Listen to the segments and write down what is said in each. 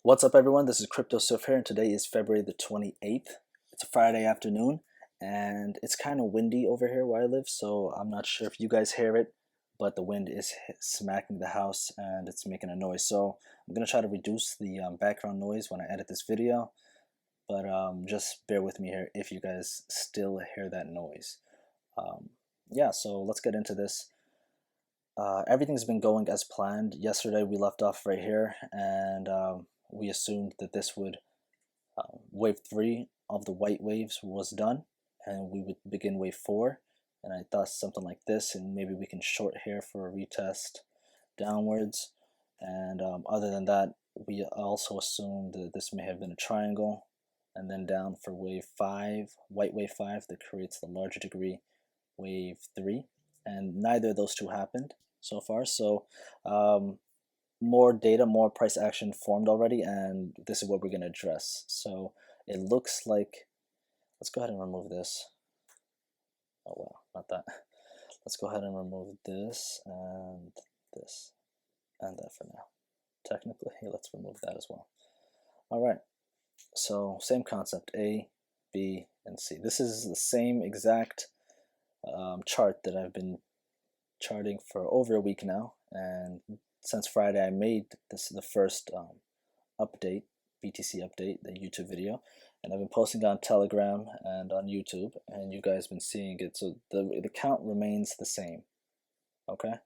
What's up, everyone? This is Crypto Surf here, and today is February the 28th. It's a Friday afternoon, and it's kind of windy over here where I live, so I'm not sure if you guys hear it, but the wind is smacking the house and it's making a noise. So I'm going to try to reduce the background noise when I edit this video, but just bear with me here if you guys still hear that noise. Um, yeah, so let's get into this. Everything's been going as planned. Yesterday we left off right here, and we assumed that this would wave 3 of the white waves was done, and we would begin wave 4. And I thought something like this, and maybe we can short here for a retest downwards. And other than that, we also assumed that this may have been a triangle, and then down for wave 5, white wave 5, that creates the larger degree wave 3. And neither of those two happened so far. So more data, more price action formed already, and this is what we're going to address. So it looks like, let's go ahead and remove this. Oh wow, not that. Let's go ahead and remove this and that for now. Technically, let's remove that as well. All right, so same concept, A, B, and C. This is the same exact chart that I've been charting for over a week now, and since Friday I made this the first update, BTC update, the YouTube video, and I've been posting on Telegram and on YouTube, and you guys been seeing it. So the count remains the same. Okay, I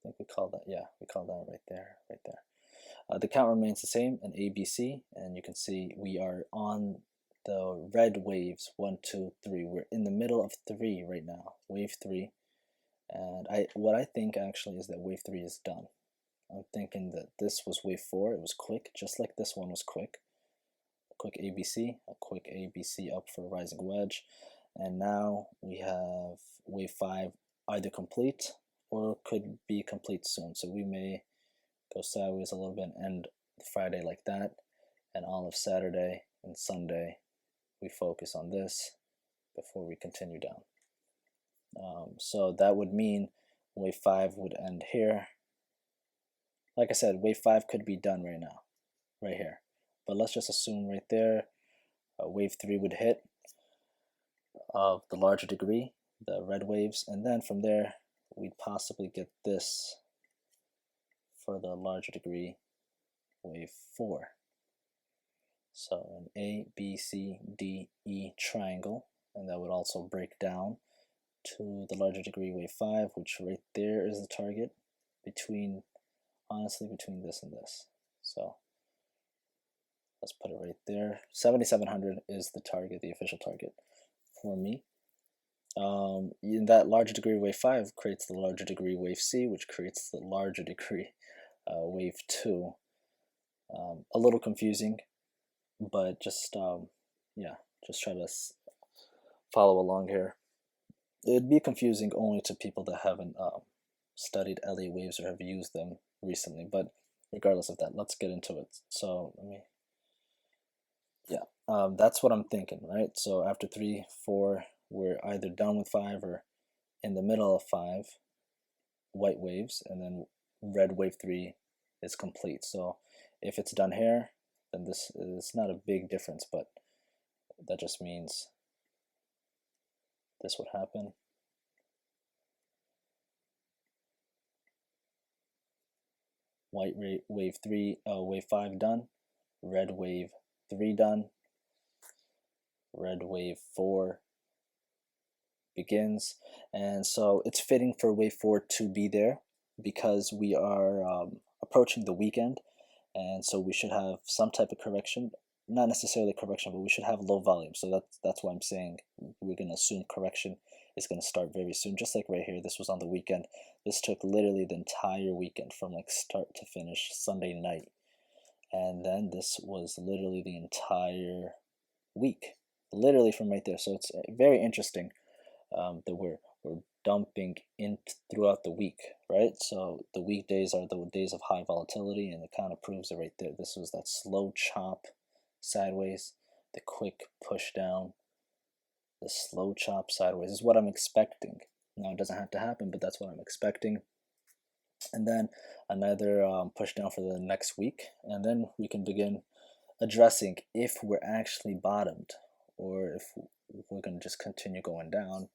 think we call that, yeah, we call that right there, right there. The count remains the same in ABC, and you can see we are on the red waves, 1, 2, 3. We're in the middle of 3 right now, wave 3. And what I think actually is that wave 3 is done. I'm thinking that this was wave 4. It was quick, just like this one was quick. A quick ABC, a quick ABC up for a rising wedge. And now we have wave 5 either complete or could be complete soon. So we may go sideways a little bit and end Friday like that. And all of Saturday and Sunday, we focus on this before we continue down. So that would mean wave 5 would end here. Like I said, wave 5 could be done right now, right here. But let's just assume right there, wave 3 would hit of the larger degree, the red waves, and then from there, we'd possibly get this for the larger degree, wave 4. So an A, B, C, D, E triangle, and that would also break down to the larger degree wave 5, which right there is the target between, honestly, between this and this. So let's put it right there. 7,700 is the target, the official target for me. In that larger degree wave 5 creates the larger degree wave C, which creates the larger degree wave 2. A little confusing, but just yeah, just try to follow along here. It'd be confusing only to people that haven't studied Elliott waves or have used them recently, but regardless of that, let's get into it. So let me, yeah, that's what I'm thinking, right? So after 3, 4, we're either done with 5 or in the middle of 5 white waves, and then red wave 3 is complete. So if it's done here, then this is not a big difference, but that just means this would happen. White wave 3, wave 5 done, red wave 3 done, red wave 4 begins. And so it's fitting for wave 4 to be there because we are approaching the weekend, and so we should have some type of correction, not necessarily correction, but we should have low volume. So that's why I'm saying we're going to assume correction is going to start very soon. Just like right here, this was on the weekend. This took literally the entire weekend from like start to finish, Sunday night. And then this was literally the entire week, literally from right there. So it's very interesting that we're dumping in throughout the week, right? So the weekdays are the days of high volatility, and it kind of proves it right there. This was that slow chop sideways, the quick push down, the slow chop sideways is what I'm expecting. Now it doesn't have to happen, but that's what I'm expecting. and then another push down for the next week, and then we can begin addressing if we're actually bottomed or if we're going to just continue going down,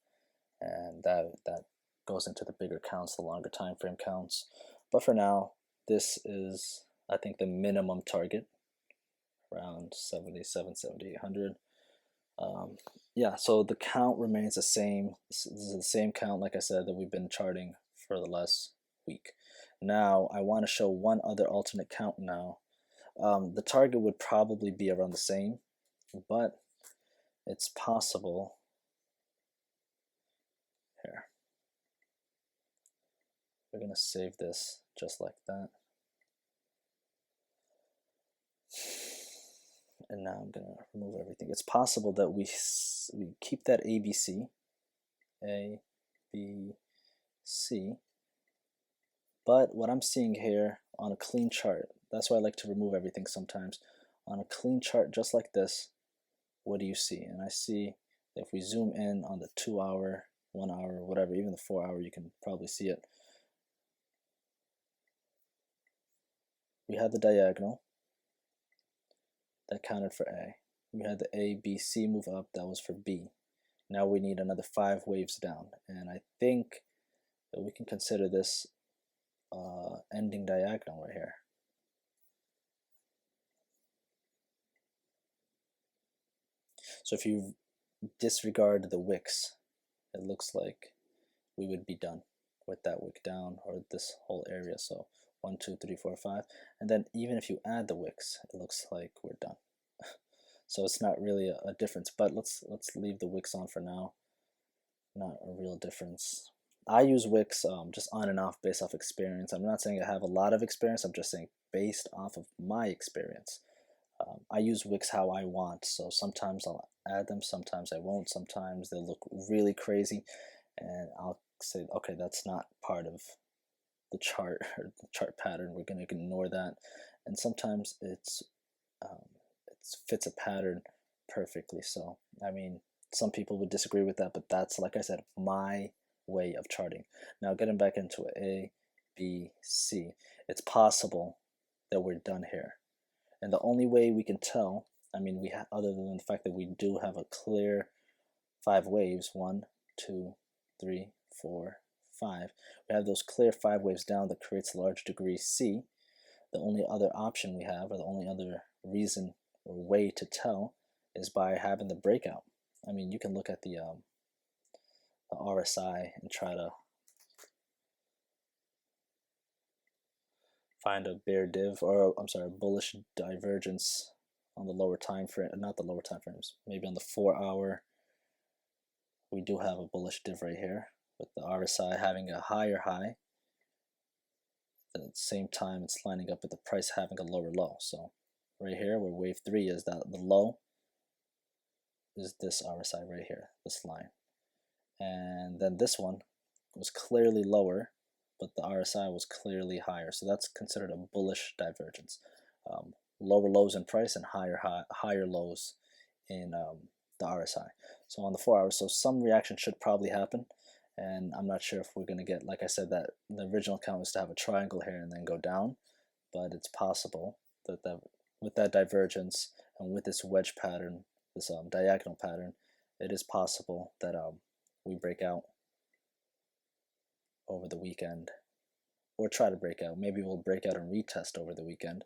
and that goes into the bigger counts, the longer time frame counts. But for now, this is, I think, the minimum target, around 77, 7800. Yeah, so the count remains the same. This is the same count, like I said, that we've been charting for the last week. Now, I want to show one other alternate count now. The target would probably be around the same, but it's possible. Here, we're going to save this just like that. And now I'm going to remove everything. It's possible that we keep that ABC, A, B, C, but what I'm seeing here on a clean chart, that's why I like to remove everything sometimes. On a clean chart just like this, what do you see? And I see that if we zoom in on the 2 hour, 1 hour, whatever, even the 4 hour, you can probably see it. We had the diagonal that counted for A. We had the A, B, C move up, that was for B. Now we need another 5 waves down, and I think that we can consider this ending diagonal right here. So if you disregard the wicks, it looks like we would be done with that wick down, or this whole area. So 1, 2, 3, 4, 5, and then even if you add the wicks, it looks like we're done. So it's not really a difference, but let's leave the wicks on for now. Not a real difference. I use wicks just on and off based off experience. I'm not saying I have a lot of experience, I'm just saying based off of my experience. I use wicks how I want, so sometimes I'll add them, sometimes I won't, sometimes they'll look really crazy, and I'll say, okay, that's not part of the chart or the chart pattern, we're going to ignore that. And sometimes it fits a pattern perfectly. So I mean, some people would disagree with that, but that's, like I said, my way of charting. Now getting back into it, A, B, C, it's possible that we're done here, and the only way we can tell, I mean, other than the fact that we do have a clear 5 waves, 1, 2, 3, 4, 5. We have those clear 5 waves down that creates a large degree C. The only other option we have, or the only other reason or way to tell, is by having the breakout. I mean, you can look at the RSI and try to find a bear div, or I'm sorry, bullish divergence on the lower time frame, not the lower time frames, maybe on the 4 hour. We do have a bullish div right here with the RSI having a higher high. At the same time, it's lining up with the price having a lower low. So right here, where wave 3 is, that the low is this RSI right here, this line. And then this one was clearly lower, but the RSI was clearly higher. So that's considered a bullish divergence. Lower lows in price and higher lows in the RSI. So on the 4 hours, so some reaction should probably happen. And I'm not sure if we're going to get, like I said, that the original count was to have a triangle here and then go down, but it's possible that with that divergence and with this wedge pattern, this diagonal pattern, it is possible that we break out over the weekend, or try to break out. Maybe we'll break out and retest over the weekend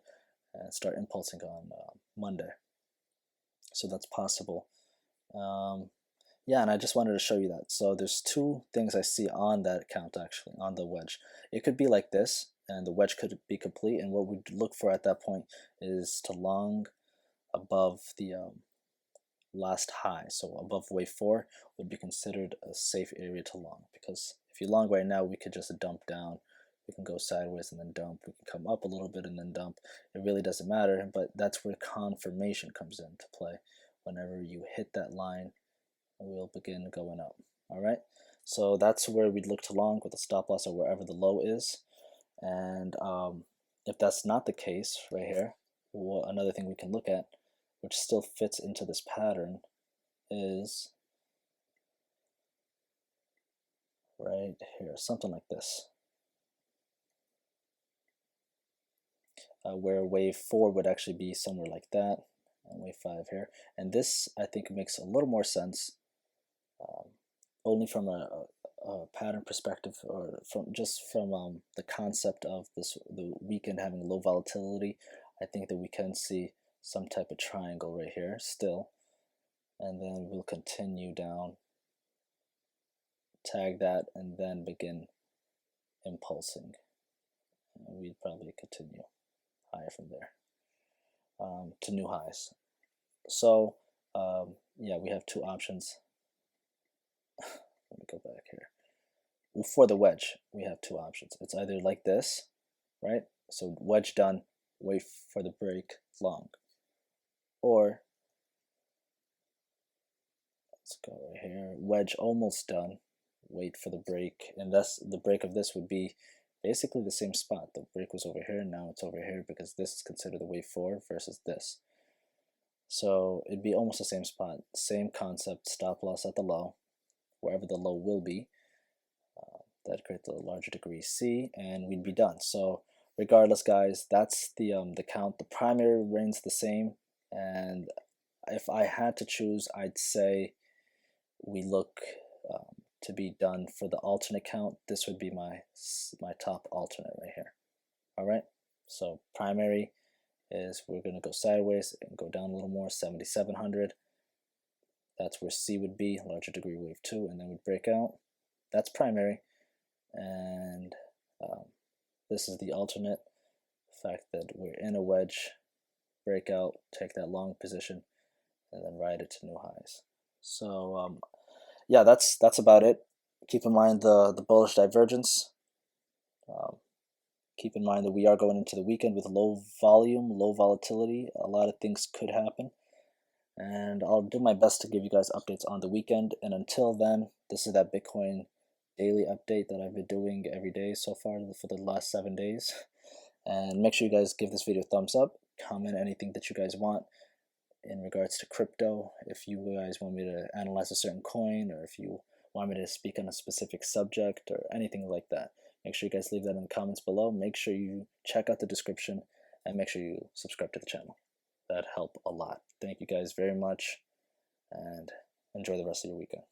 and start impulsing on Monday. So that's possible. Yeah, and I just wanted to show you that. So there's 2 things I see on that count, actually, on the wedge. It could be like this, and the wedge could be complete, and what we'd look for at that point is to long above the last high. So above wave 4 would be considered a safe area to long, because if you long right now, we could just dump down. We can go sideways and then dump. We can come up a little bit and then dump. It really doesn't matter, but that's where confirmation comes into play. Whenever you hit that line, we'll begin going up. All right, so that's where we'd look to long with a stop loss or wherever the low is. And if that's not the case right here, another thing we can look at, which still fits into this pattern, is right here, something like this. where wave 4 would actually be somewhere like that, and wave 5 here. And this, I think, makes a little more sense, only from a pattern perspective, or from the concept of the weekend having low volatility. I think that we can see some type of triangle right here still, and then we'll continue down, tag that, and then begin impulsing. We'd probably continue higher from there to new highs. So yeah, we have two options. Let me go back here. Well, for the wedge, we have two options. It's either like this, right? So wedge done, wait for the break long. Or, let's go right here, wedge almost done, wait for the break. And thus the break of this would be basically the same spot. The break was over here, now it's over here because this is considered the wave 4 versus this. So it'd be almost the same spot, same concept, stop loss at the low, wherever the low will be. That'd create the larger degree C, and we'd be done. So regardless, guys, that's the count. The primary remains the same, and if I had to choose, I'd say we look to be done for the alternate count. This would be my top alternate right here. All right, so primary is we're going to go sideways and go down a little more, 7,700. That's where C would be, larger degree wave 2, and then we'd break out. That's primary. And this is the alternate, fact that we're in a wedge, breakout, take that long position, and then ride it to new highs. So yeah, that's about it. Keep in mind the bullish divergence. Keep in mind that we are going into the weekend with low volume, low volatility. A lot of things could happen, and I'll do my best to give you guys updates on the weekend. And until then, this is that Bitcoin daily update that I've been doing every day so far for the last 7 days. And make sure you guys give this video a thumbs up, comment anything that you guys want in regards to crypto. If you guys want me to analyze a certain coin, or if you want me to speak on a specific subject or anything like that, make sure you guys leave that in the comments below. Make sure you check out the description, and make sure you subscribe to the channel. That'd help a lot. Thank you guys very much, and enjoy the rest of your weekend.